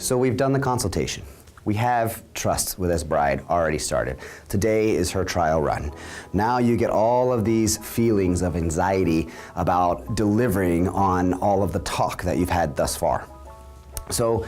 So we've done the consultation. We have trust with this bride already started. Today is her trial run. Now you get all of these feelings of anxiety about delivering on all of the talk that you've had thus far. So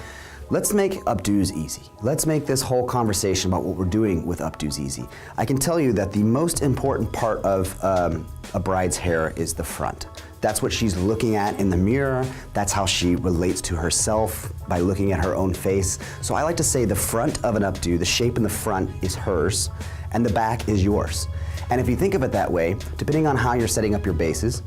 let's make updos easy. Let's make this whole conversation about what we're doing with updos easy. I can tell you that the most important part of a bride's hair is the front. That's what she's looking at in the mirror. That's how she relates to herself by looking at her own face. So I like to say the front of an updo, the shape in the front is hers, and the back is yours. And if you think of it that way, depending on how you're setting up your bases,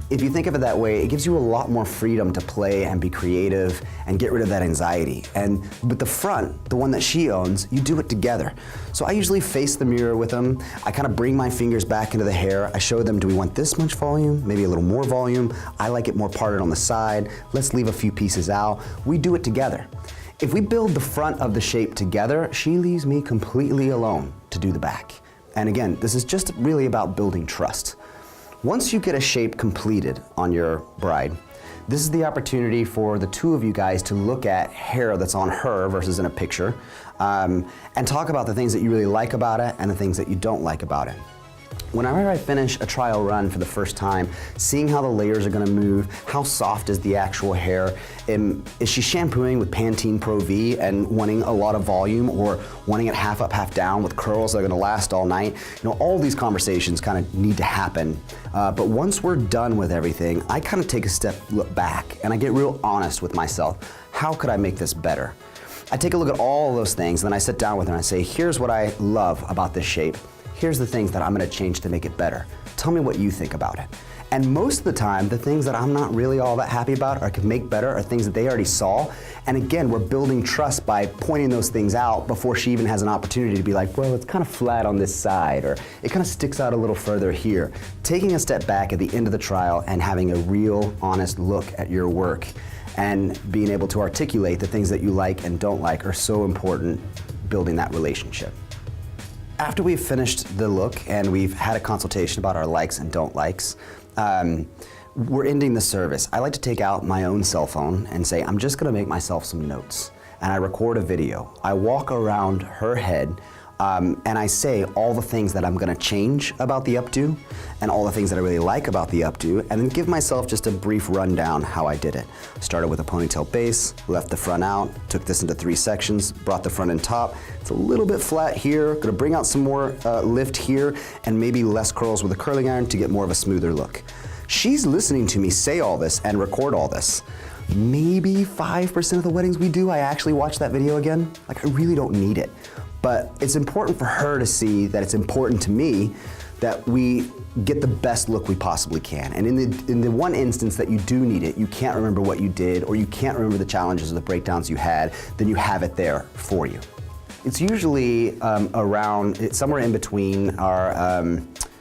if you think of it that way, it gives you a lot more freedom to play and be creative and get rid of that anxiety. And with the front, the one that she owns, you do it together. So I usually face the mirror with them. I kind of bring my fingers back into the hair. I show them, do we want this much volume? Maybe a little more volume. I like it more parted on the side. Let's leave a few pieces out. We do it together. If we build the front of the shape together, she leaves me completely alone to do the back. And again, this is just really about building trust. Once you get a shape completed on your bride, this is the opportunity for the two of you guys to look at hair that's on her versus in a picture, and talk about the things that you really like about it and the things that you don't like about it. Whenever I finish a trial run for the first time, seeing how the layers are going to move, how soft is the actual hair, is she shampooing with Pantene Pro V and wanting a lot of volume, or wanting it half up, half down with curls that are going to last all night? You know, all these conversations kind of need to happen. But once we're done with everything, I kind of take a look back and I get real honest with myself. How could I make this better? I take a look at all of those things, and then I sit down with her and I say, here's what I love about this shape. Here's the things that I'm going to change to make it better. Tell me what you think about it. And most of the time, the things that I'm not really all that happy about or can make better are things that they already saw. And again, we're building trust by pointing those things out before she even has an opportunity to be like, well, it's kind of flat on this side, or it kind of sticks out a little further here. Taking a step back at the end of the trial and having a real, honest look at your work and being able to articulate the things that you like and don't like are so important, building that relationship. After we've finished the look and we've had a consultation about our likes and don't likes, we're ending the service. I like to take out my own cell phone and say, I'm just gonna make myself some notes. And I record a video. I walk around her head and I say all the things that I'm gonna change about the updo and all the things that I really like about the updo, and then give myself just a brief rundown how I did it. Started with a ponytail base, left the front out, took this into 3 sections, brought the front and top. It's a little bit flat here, gonna bring out some more lift here, and maybe less curls with a curling iron to get more of a smoother look. She's listening to me say all this and record all this. Maybe 5% of the weddings we do, I actually watch that video again. Like, I really don't need it. But it's important for her to see that it's important to me that we get the best look we possibly can. And in the one instance that you do need it, you can't remember what you did, or you can't remember the challenges or the breakdowns you had, then you have it there for you. It's usually somewhere in between our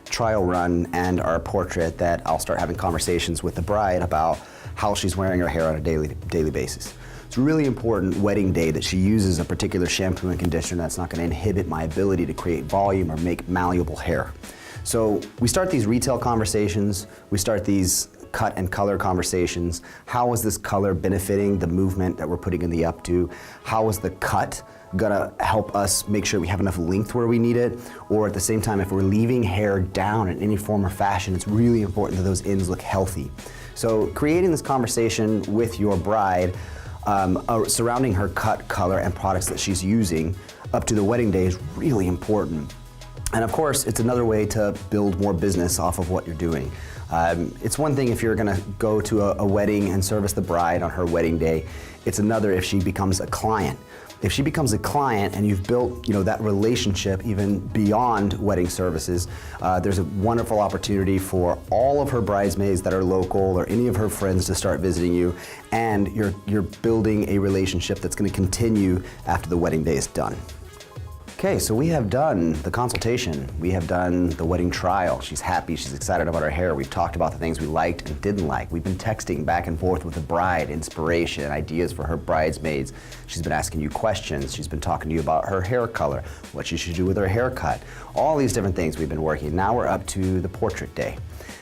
trial run and our portrait that I'll start having conversations with the bride about how she's wearing her hair on a daily basis. It's really important wedding day that she uses a particular shampoo and conditioner that's not going to inhibit my ability to create volume or make malleable hair. So we start these retail conversations, we start these cut and color conversations. How is this color benefiting the movement that we're putting in the updo? How is the cut gonna help us make sure we have enough length where we need it? Or at the same time, if we're leaving hair down in any form or fashion, it's really important that those ends look healthy. So creating this conversation with your bride surrounding her cut, color, and products that she's using up to the wedding day is really important. And of course, it's another way to build more business off of what you're doing. It's one thing if you're gonna go to a wedding and service the bride on her wedding day. It's another if she becomes a client. If she becomes a client and you've built that relationship even beyond wedding services, there's a wonderful opportunity for all of her bridesmaids that are local or any of her friends to start visiting you, and you're building a relationship that's going to continue after the wedding day is done. Okay, so we have done the consultation. We have done the wedding trial. She's happy, she's excited about her hair. We've talked about the things we liked and didn't like. We've been texting back and forth with the bride, inspiration, ideas for her bridesmaids. She's been asking you questions. She's been talking to you about her hair color, what she should do with her haircut. All these different things we've been working. Now we're up to the portrait day.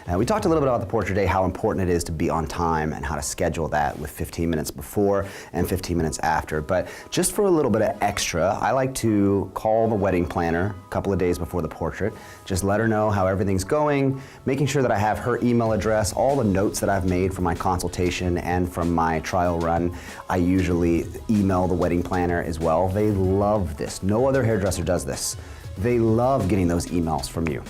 And we talked a little bit about the portrait day, how important it is to be on time and how to schedule that with 15 minutes before and 15 minutes after. But just for a little bit of extra, I like to call the wedding planner a couple of days before the portrait, just let her know how everything's going, making sure that I have her email address, all the notes that I've made from my consultation and from my trial run. I usually email the wedding planner as well. They love this. No other hairdresser does this. They love getting those emails from you.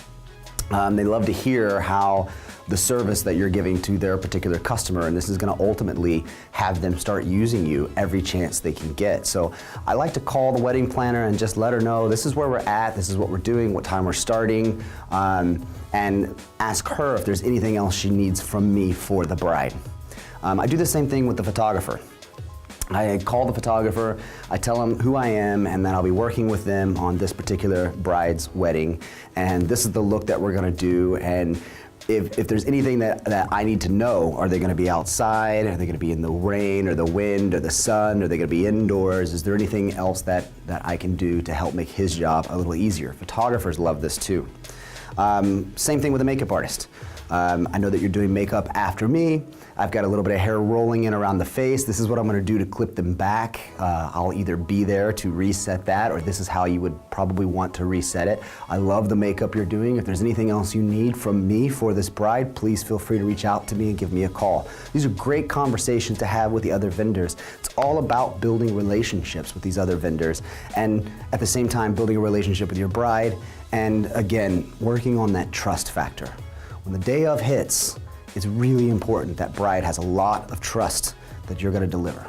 They love to hear how the service that you're giving to their particular customer, and this is going to ultimately have them start using you every chance they can get. So I like to call the wedding planner and just let her know this is where we're at, this is what we're doing, what time we're starting, and ask her if there's anything else she needs from me for the bride. I do the same thing with the photographer. I call the photographer, I tell them who I am, and that I'll be working with them on this particular bride's wedding, and this is the look that we're gonna do, and if there's anything that I need to know, are they gonna be outside, are they gonna be in the rain or the wind or the sun, are they gonna be indoors, is there anything else that I can do to help make his job a little easier? Photographers love this too. Same thing with a makeup artist. I know that you're doing makeup after me. I've got a little bit of hair rolling in around the face. This is what I'm gonna do to clip them back. I'll either be there to reset that, or this is how you would probably want to reset it. I love the makeup you're doing. If there's anything else you need from me for this bride, please feel free to reach out to me and give me a call. These are great conversations to have with the other vendors. It's all about building relationships with these other vendors, and at the same time, building a relationship with your bride, and again, working on that trust factor. When the day of hits, it's really important that bride has a lot of trust that you're going to deliver.